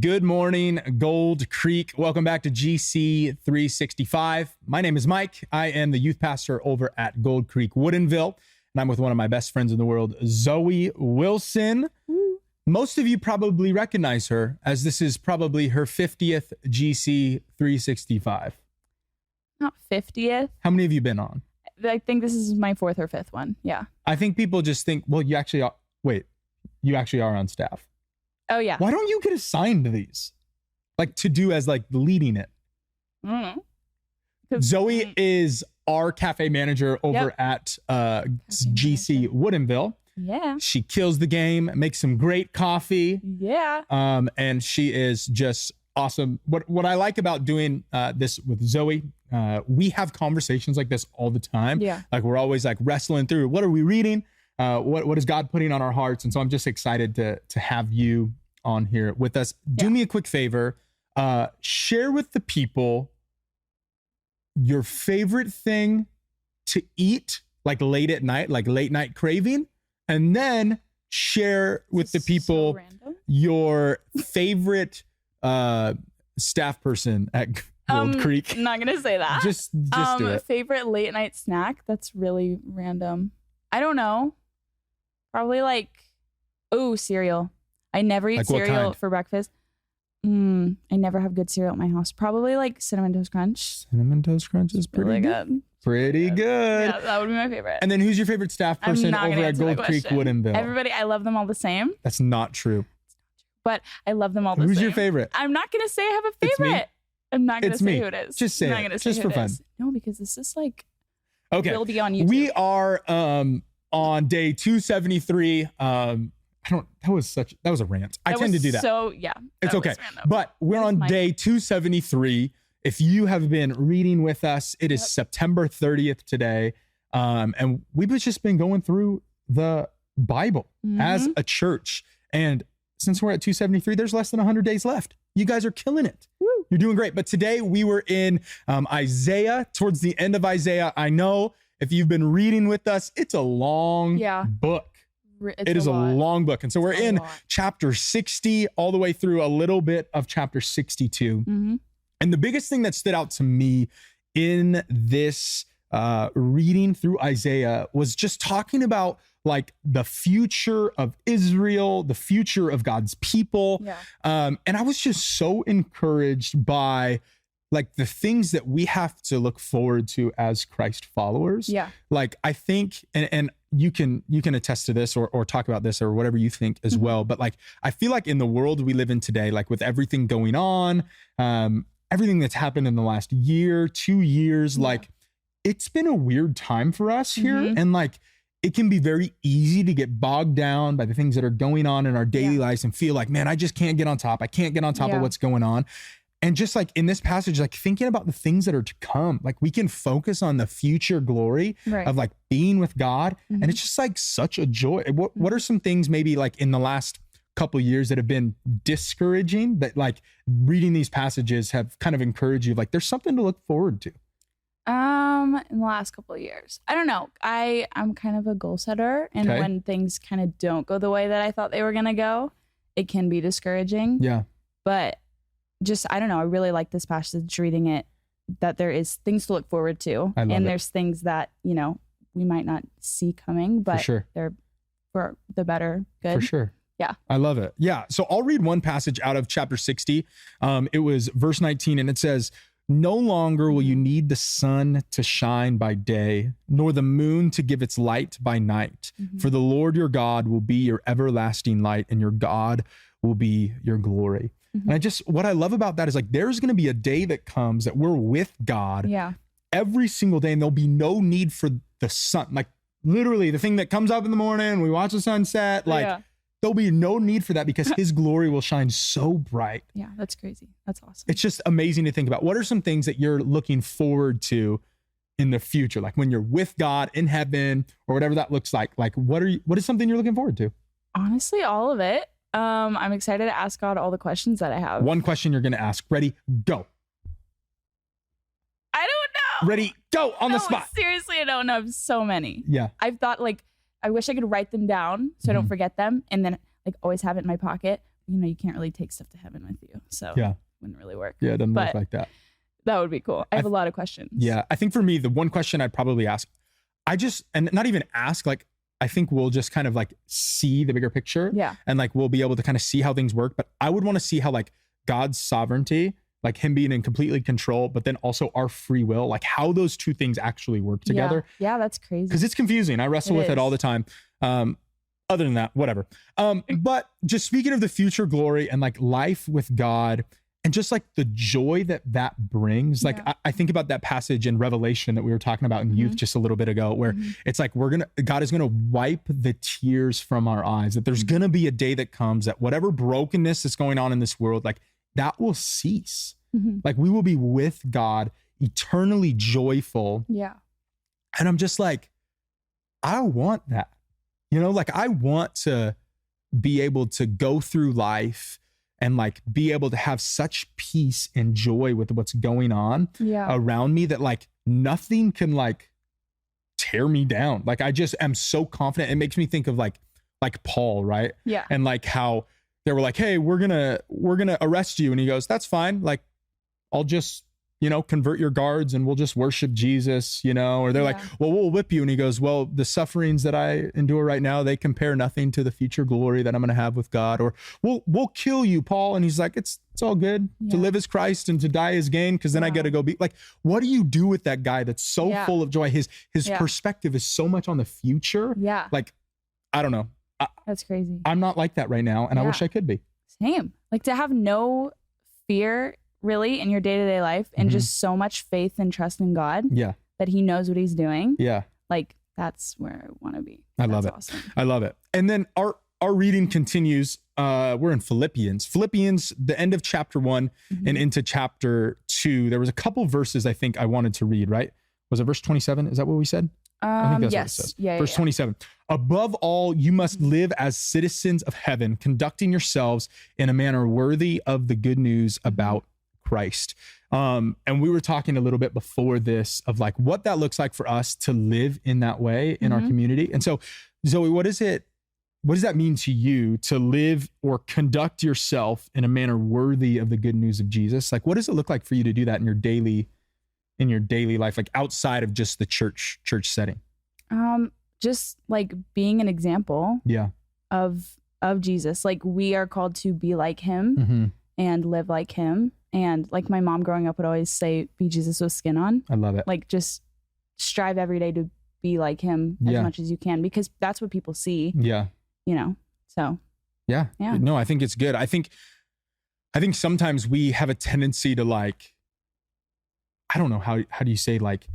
Good morning, Gold Creek. Welcome back to GC 365. My name is Mike. I am the youth pastor over at Gold Creek, Woodinville, and I'm with one of my best friends in the world, Zoe Wilson. Most of you probably recognize her, as this is probably her 50th GC 365. Not 50th. How many have you been on? I think this is my fourth or fifth one. Yeah. I think people just think, well, you actually are. Wait, you actually are on staff. Oh, yeah. Why don't you get assigned to these? Like to do as like leading it. I don't know. Zoe is our cafe manager over at GC Woodinville. Yeah. She kills the game, makes some great coffee. Yeah. And she is just awesome. What I like about doing this with Zoe, we have conversations like this all the time. Yeah. Like we're always like wrestling through, what are we reading? What is God putting on our hearts? And so I'm just excited to have you on here with us. Do me a quick favor. Share with the people your favorite thing to eat, like late at night, like late night craving. And then share with the people your favorite staff person at Gold Creek. I'm not going to say that. Just do it. Favorite late night snack? That's really random. I don't know. Probably like, cereal. I never eat cereal for breakfast. I never have good cereal at my house. Probably like Cinnamon Toast Crunch. Cinnamon Toast Crunch is pretty good. Pretty good. Yeah, that would be my favorite. And then who's your favorite staff person over at Gold Creek, Woodinville? Everybody, I love them all the same. That's not true. But I love them all the same. Who's your favorite? I'm not going to say I have a favorite. I'm not going to say who it is. Just say it. Just for fun. No, because this is like, okay. will be on YouTube. We are on day 273. That was a rant. I tend to do that. So yeah. It's okay. But we're on day 273. If you have been reading with us, it is September 30th today. And we've just been going through the Bible as a church. And since we're at 273, there's less than 100 days left. You guys are killing it. Woo. You're doing great. But today we were in Isaiah, towards the end of Isaiah. I know if you've been reading with us, it's a long book. It is a long book. And so we're in chapter 60 all the way through a little bit of chapter 62. And the biggest thing that stood out to me in this reading through Isaiah was just talking about like the future of Israel, the future of God's people. Yeah. And I was just so encouraged by like the things that we have to look forward to as Christ followers. Yeah. Like I think, and you can attest to this or talk about this or whatever you think as well. But like, I feel like in the world we live in today, like with everything going on, everything that's happened in the last year, 2 years, like it's been a weird time for us here. And like, it can be very easy to get bogged down by the things that are going on in our daily lives and feel like, man, I just can't get on top. I can't get on top of what's going on. And just like in this passage, like thinking about the things that are to come, like we can focus on the future glory of like being with God. And it's just like such a joy. What are some things maybe like in the last couple of years that have been discouraging, that like reading these passages have kind of encouraged you? Like there's something to look forward to. In the last couple of years, I don't know. I'm kind of a goal setter, and when things kind of don't go the way that I thought they were going to go, it can be discouraging. Yeah. But just, I don't know. I really like this passage, reading it, that there is things to look forward to. And there's things that, you know, we might not see coming, but they're for the better good. For sure. Yeah. I love it. Yeah. So I'll read one passage out of chapter 60. It was verse 19, and it says, "No longer will you need the sun to shine by day, nor the moon to give its light by night. For the Lord your God will be your everlasting light, and your God will be your glory." And what I love about that is like, there's going to be a day that comes that we're with God every single day, and there'll be no need for the sun. Like literally the thing that comes up in the morning, we watch the sunset, like there'll be no need for that because his glory will shine so bright. Yeah, that's crazy. That's awesome. It's just amazing to think about. What are some things that you're looking forward to in the future? Like when you're with God in heaven or whatever that looks like. Like what is something you're looking forward to? Honestly, all of it. I'm excited to ask God all the questions that I have. One question you're going to ask. Ready, go. I don't know. Ready, go on the spot. Seriously, I don't know. I have so many. Yeah. I've thought like, I wish I could write them down so I don't forget them, and then like always have it in my pocket. you can't really take stuff to heaven with you. So it wouldn't really work. Yeah, it doesn't work like that. That would be cool. I have a lot of questions. Yeah. I think for me, the one question I'd probably ask, and not even ask, like, I think we'll just kind of like see the bigger picture. Yeah. And like, we'll be able to kind of see how things work. But I would want to see how like God's sovereignty, like him being in completely control, but then also our free will, like how those two things actually work together. Yeah, that's crazy. Because it's confusing. I wrestle with it all the time. Other than that, whatever. But just speaking of the future glory and like life with God and just like the joy that brings, like I think about that passage in Revelation that we were talking about in youth just a little bit ago, where it's like God is gonna wipe the tears from our eyes, that there's gonna be a day that comes that whatever brokenness is going on in this world, like that will cease. Like we will be with God, eternally joyful. Yeah. And I'm just like, I want that. Like I want to be able to go through life and like be able to have such peace and joy with what's going on around me that like nothing can like tear me down. Like I just am so confident. It makes me think of like Paul, right? Yeah. And like how they were like, hey, we're gonna arrest you. And he goes, that's fine. Like, I'll just, convert your guards and we'll just worship Jesus, or they're like, well, we'll whip you. And he goes, well, the sufferings that I endure right now, they compare nothing to the future glory that I'm going to have with God. Or we'll kill you, Paul. And he's like, it's all good. To live as Christ and to die as gain. Cause then I got to go be like, what do you do with that guy that's so full of joy? His perspective is so much on the future. Yeah. Like, I don't know. That's crazy. I'm not like that right now. And I wish I could be. Same. Like to have no fear really in your day-to-day life and just so much faith and trust in God that he knows what he's doing. Yeah. Like that's where I want to be. I love it. Awesome. I love it. And then our reading continues. We're in Philippians, the end of chapter 1 and into chapter 2. There was a couple verses I think I wanted to read, right? Was it verse 27? Is that what we said? I think that's what it says. Verse 27. Above all, you must live as citizens of heaven, conducting yourselves in a manner worthy of the good news about Christ. And we were talking a little bit before this of like what that looks like for us to live in that way in our community. And so, Zoe, what does that mean to you to live or conduct yourself in a manner worthy of the good news of Jesus? Like, what does it look like for you to do that in your daily life, like outside of just the church setting? Just like being an example of Jesus. Like we are called to be like him and live like him. And like my mom growing up would always say, be Jesus with skin on. I love it. Like just strive every day to be like him as much as you can, because that's what people see. Yeah. So. Yeah. No, I think it's good. I think sometimes we have a tendency to like, I don't know, how do you say, like,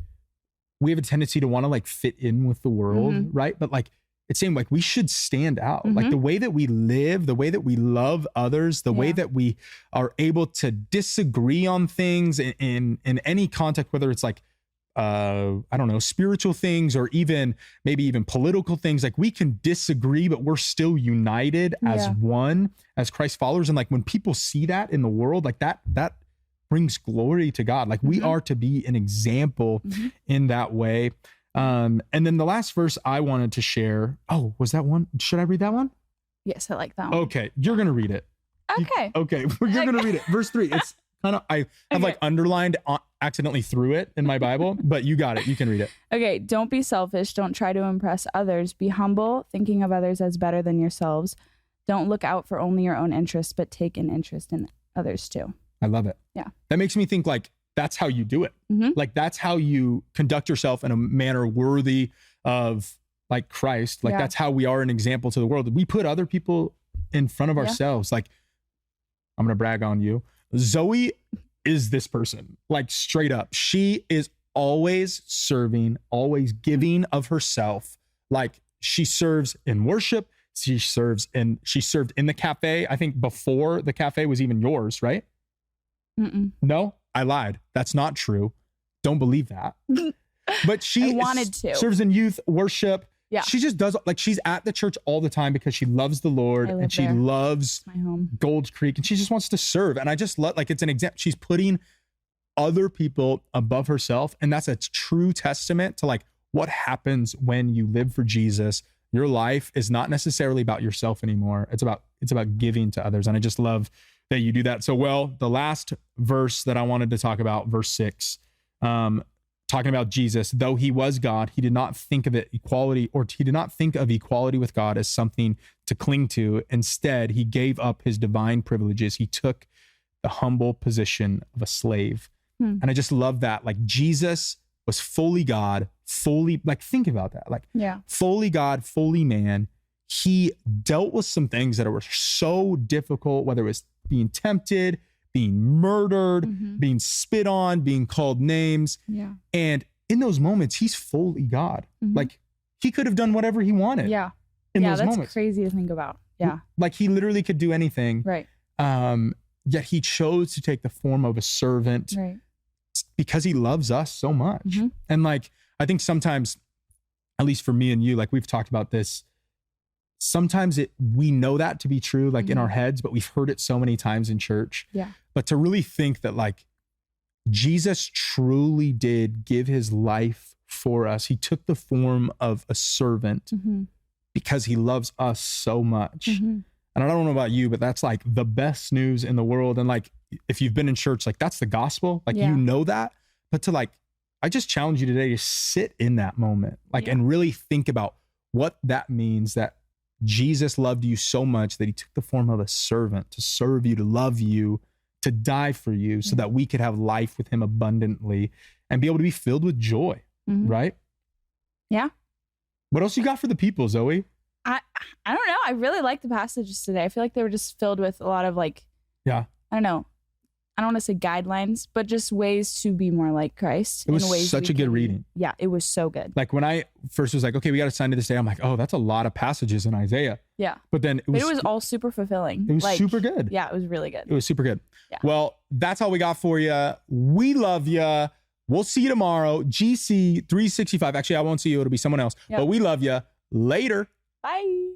we have a tendency to want to like fit in with the world, right? But like, it's saying like we should stand out, like the way that we live, the way that we love others, the way that we are able to disagree on things in any context, whether it's like, I don't know, spiritual things or maybe even political things. Like we can disagree, but we're still united as one, as Christ followers. And like when people see that in the world, like that brings glory to God. Like we are to be an example in that way. And then the last verse I wanted to share. Oh, was that one? Should I read that one? Yes, I like that one. Okay. You're going to read it. Okay. You're going to read it. Verse 3. It's kind of, I have like underlined accidentally through it in my Bible, but you got it. You can read it. Okay. Don't be selfish. Don't try to impress others. Be humble, thinking of others as better than yourselves. Don't look out for only your own interests, but take an interest in others too. I love it. Yeah. That makes me think like, that's how you do it. Like that's how you conduct yourself in a manner worthy of like Christ. Like that's how we are an example to the world. We put other people in front of ourselves. Like I'm going to brag on you. Zoe is this person, like straight up. She is always serving, always giving of herself. Like she serves in worship. She served in the cafe. I think before the cafe was even yours, right? No, I lied. That's not true. Don't believe that. But she serves in youth worship. Yeah. She just does, like, she's at the church all the time because she loves the Lord and she loves my home, Gold Creek, and she just wants to serve. And I just love, like, it's an example. She's putting other people above herself. And that's a true testament to like what happens when you live for Jesus, your life is not necessarily about yourself anymore. It's about giving to others. And I just love that you do that so well. The last verse that I wanted to talk about, verse 6, talking about Jesus, though he was God, he did not think of equality with God as something to cling to. Instead, he gave up his divine privileges. He took the humble position of a slave. And I just love that. Like, Jesus was fully God, fully, like, think about that. Like, fully God, fully man. He dealt with some things that were so difficult, whether it was being tempted, being murdered, being spit on, being called names. Yeah. And in those moments, he's fully God. Like, he could have done whatever he wanted. Yeah. In those that's moments. Crazy to think about. Yeah. Like, he literally could do anything. Right. Yet he chose to take the form of a servant. Right. Because he loves us so much. And like, I think sometimes, at least for me and you, like, we've talked about this, sometimes we know that to be true, like in our heads, but we've heard it so many times in church. Yeah. But to really think that, like, Jesus truly did give his life for us. He took the form of a servant because he loves us so much. And I don't know about you, but that's like the best news in the world. And like, if you've been in church, like, that's the gospel, like, you know that. But to, like, I just challenge you today to sit in that moment, like, and really think about what that means, that Jesus loved you so much that he took the form of a servant to serve you, to love you, to die for you, so that we could have life with him abundantly and be able to be filled with joy. Right? Yeah. What else you got for the people, Zoe? I don't know. I really like the passages today. I feel like they were just filled with a lot of, like, I don't know. I don't want to say guidelines, but just ways to be more like Christ. It was such a good reading. Yeah, it was so good. Like, when I first was like, okay, we got to sign to this day, I'm like, oh, that's a lot of passages in Isaiah. Yeah. But then it was all super fulfilling. It was like, super good. Yeah, it was really good. It was super good. Yeah. Well, that's all we got for you. We love you. We'll see you tomorrow. GC 365. Actually, I won't see you. It'll be someone else. Yep. But we love you. Later. Bye.